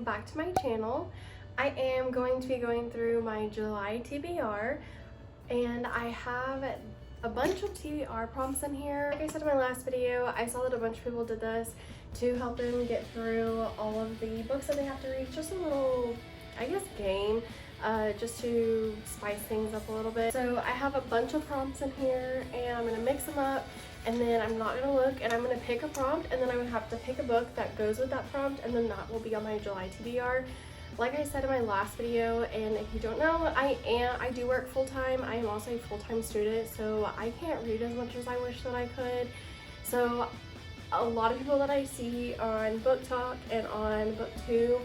back to my channel. I am going to be going through my July TBR, and I have a bunch of TBR prompts in here. Like I said in my last video, I saw that a bunch of people did this to help them get through all of the books that they have to read. Just a little, I guess, game, just to spice things up a little bit. So I have a bunch of prompts in here, and I'm gonna mix them up, and then I'm not gonna look, and I'm gonna pick a prompt, and then I'm gonna have to pick a book that goes with that prompt, and then that will be on my July TBR. Like I said in my last video, and if you don't know, I do work full-time. I am also a full-time student, so I can't read as much as I wish that I could. So a lot of people that I see on Book Talk and on BookTube,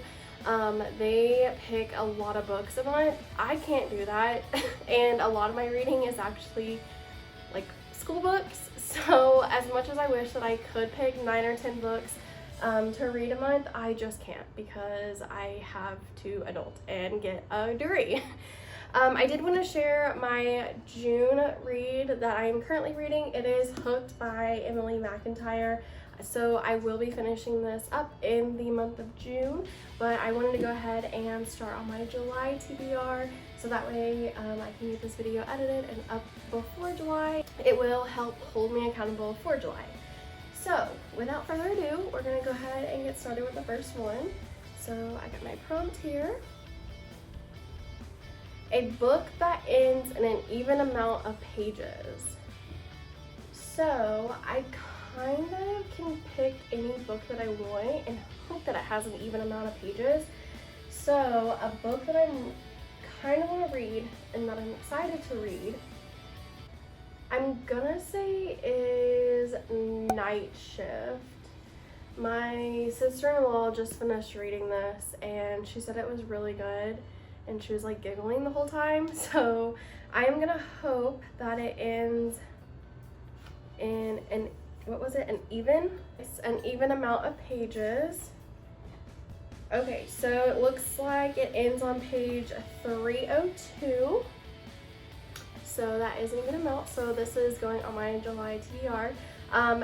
they pick a lot of books a month. I can't do that, and a lot of my reading is actually like school books. So as much as I wish that I could pick 9 or 10 books to read a month, I just can't because I have to adult and get a degree. I did want to share my June read that I'm currently reading. It is Hooked by Emily McIntyre. So I will be finishing this up in the month of June, but I wanted to go ahead and start on my July TBR so that way I can get this video edited and up before July. It will help hold me accountable for July. So without further ado, we're gonna go ahead and get started with the first one. So I got my prompt here. A book that ends in an even amount of pages. So I kind of can pick any book that I want and hope that it has an even amount of pages. So a book that I'm kind of want to read and that I'm excited to read, I'm gonna say is Night Shift. My sister-in-law just finished reading this and she said it was really good and she was like giggling the whole time. So I am gonna hope that it ends in an even amount of pages. Okay, so it looks like it ends on page 302. So that is an even amount. So this is going on my July TBR.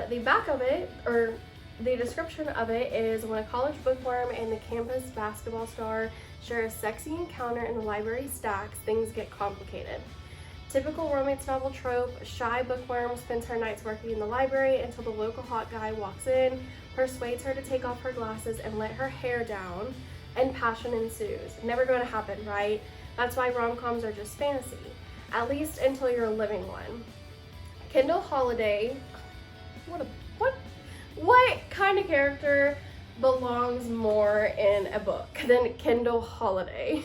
The back of it, or the description of it, is when a college bookworm and the campus basketball star share a sexy encounter in the library stacks, things get complicated. Typical romance novel trope, shy bookworm spends her nights working in the library until the local hot guy walks in, persuades her to take off her glasses and let her hair down, and passion ensues. Never going to happen, right? That's why rom-coms are just fantasy. At least until you're living one. Kendall Holiday, what kind of character belongs more in a book than Kendall Holiday?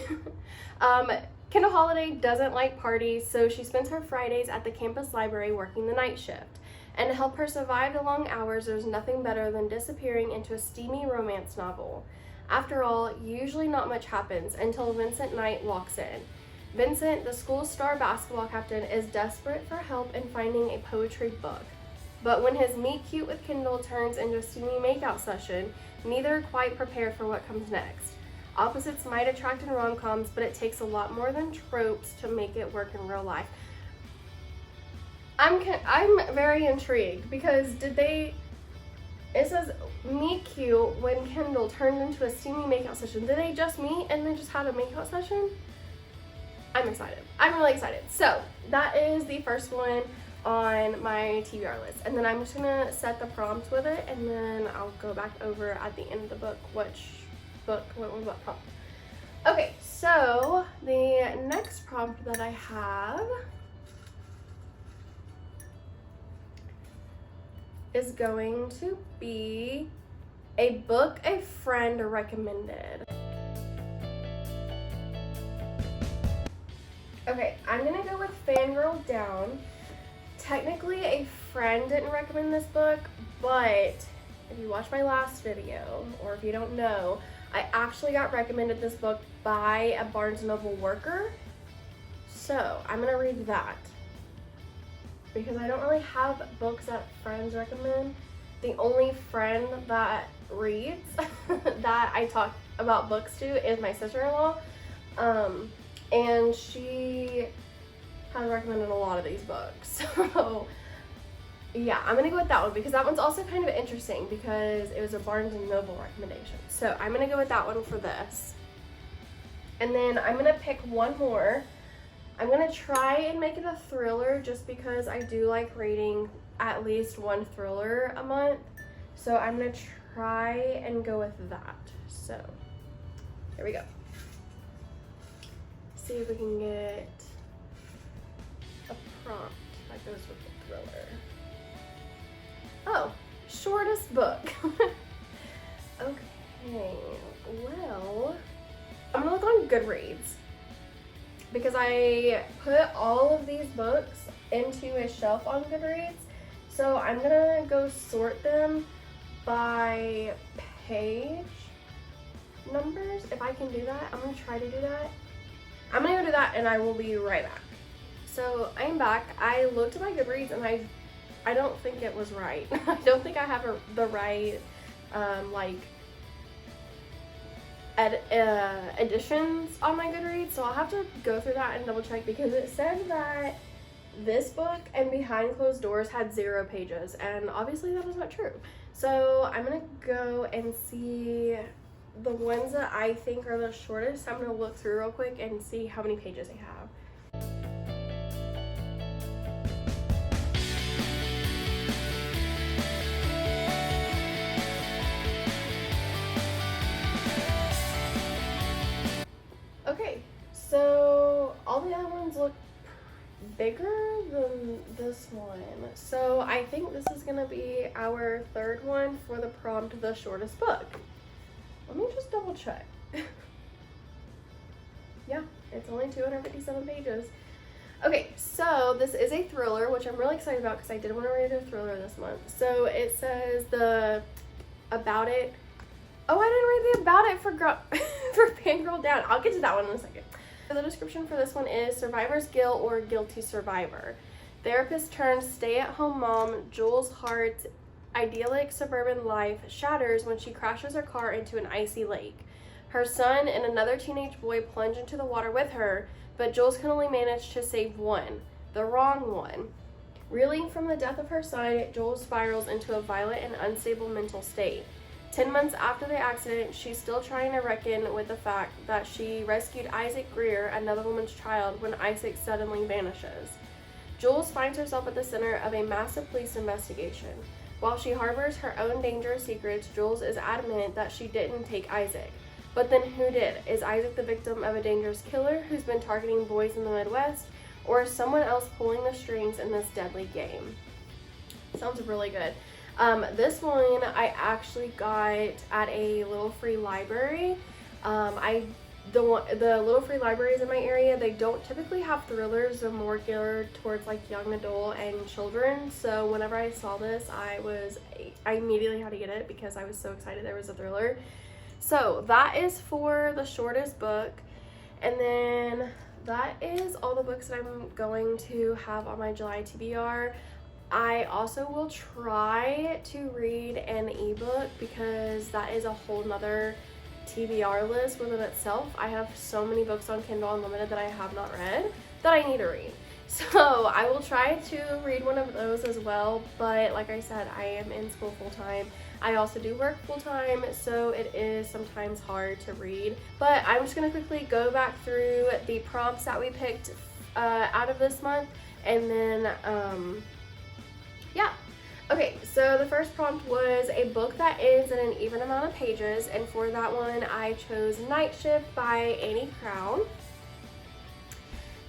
Kendall Holiday doesn't like parties, so she spends her Fridays at the campus library working the night shift. And to help her survive the long hours, there's nothing better than disappearing into a steamy romance novel. After all, usually not much happens until Vincent Knight walks in. Vincent, the school's star basketball captain, is desperate for help in finding a poetry book. But when his meet cute with Kendall turns into a steamy makeout session, neither are quite prepared for what comes next. Opposites might attract in rom-coms, but it takes a lot more than tropes to make it work in real life. I'm very intrigued because it says meet cute when Kendall turned into a steamy makeout session. Did they just meet and they just had a makeout session? I'm excited. I'm really excited. So that is the first one on my TBR list. And then I'm just gonna set the prompt with it, and then I'll go back over at the end of the book what prompt. Okay, so the next prompt that I have is going to be a book a friend recommended. Okay, I'm gonna go with Fangirl Down. Technically, a friend didn't recommend this book, but if you watch my last video, or if you don't know, I actually got recommended this book by a Barnes & Noble worker. So I'm gonna read that because I don't really have books that friends recommend. The only friend that reads that I talk about books to is my sister-in-law. And she has recommended a lot of these books. So Yeah, I'm gonna go with that one because that one's also kind of interesting because it was a Barnes & Noble recommendation. So I'm gonna go with that one for this. And then I'm gonna pick one more. I'm gonna try and make it a thriller just because I do like reading at least one thriller a month. So I'm gonna try and go with that. So here we go. See if we can get a prompt that goes with the thriller. Oh, shortest book. Okay, well, I'm gonna look on Goodreads because I put all of these books into a shelf on Goodreads. So I'm gonna go sort them by page numbers, if I can do that. I'm gonna try to do that. I'm gonna go do that and I will be right back. So I'm back. I looked at my Goodreads and I don't think it was right. I don't think I have the right editions on my Goodreads, so I'll have to go through that and double check because it said that this book and Behind Closed Doors had 0 pages, and obviously that is not true. So I'm gonna go and see the ones that I think are the shortest. I'm gonna look through real quick and see how many pages they have. Okay, so all the other ones look bigger than this one. So I think this is gonna be our third one for the prompt, the shortest book. Let me just double check. Yeah, it's only 257 pages. Okay, so this is a thriller, which I'm really excited about because I did want to read a thriller this month. So it says the About It. Oh, I didn't read the About It for Fangirl Down. I'll get to that one in a second. The description for this one is survivor's guilt or guilty survivor. Therapist turned stay-at-home mom Jules Hart's idyllic suburban life shatters when she crashes her car into an icy lake. Her son and another teenage boy plunge into the water with her, but Jules can only manage to save one, the wrong one. Reeling from the death of her son, Jules spirals into a violent and unstable mental state. 10 months after the accident, she's still trying to reckon with the fact that she rescued Isaac Greer, another woman's child, when Isaac suddenly vanishes. Jules finds herself at the center of a massive police investigation. While she harbors her own dangerous secrets, Jules is adamant that she didn't take Isaac. But then who did? Is Isaac the victim of a dangerous killer who's been targeting boys in the Midwest, or is someone else pulling the strings in this deadly game? Sounds really good. This one I actually got at a Little Free Library. The Little Free Libraries in my area, they don't typically have thrillers. They're more geared towards like young adult and children. So whenever I saw this, I immediately had to get it because I was so excited there was a thriller. So that is for the shortest book, and then that is all the books that I'm going to have on my July TBR. I also will try to read an ebook because that is a whole nother TBR list within itself. I have so many books on Kindle Unlimited that I have not read that I need to read. So I will try to read one of those as well, but like I said, I am in school full-time. I also do work full-time, so it is sometimes hard to read. But I'm just going to quickly go back through the prompts that we picked out of this month, and then yeah. Okay, so the first prompt was a book that ends in an even amount of pages, and for that one I chose Night Shift by Annie Crown.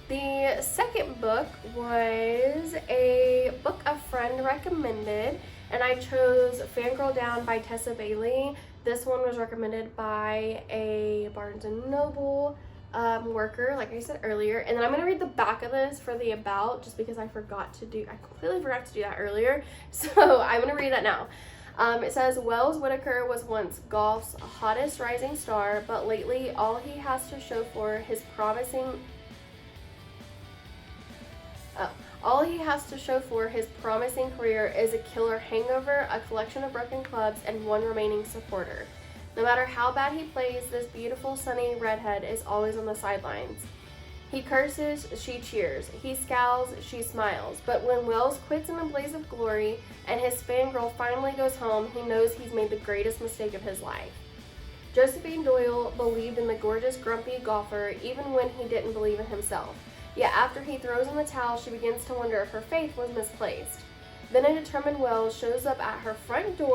The second book was a book a friend recommended, and I chose Fangirl Down by Tessa Bailey. This one was recommended by a Barnes & Noble worker, like I said earlier. And then I'm going to read the back of this for the about, just because I completely forgot to do that earlier. So I'm going to read that now. It says, Wells Whitaker was once golf's hottest rising star, but lately all he has to show for his promising career is a killer hangover, a collection of broken clubs, and one remaining supporter. No matter how bad he plays, this beautiful, sunny redhead is always on the sidelines. He curses, she cheers. He scowls, she smiles. But when Wells quits in a blaze of glory and his fangirl finally goes home, he knows he's made the greatest mistake of his life. Josephine Doyle believed in the gorgeous, grumpy golfer even when he didn't believe in himself. Yet after he throws in the towel, she begins to wonder if her faith was misplaced. Then a determined Wells shows up at her front door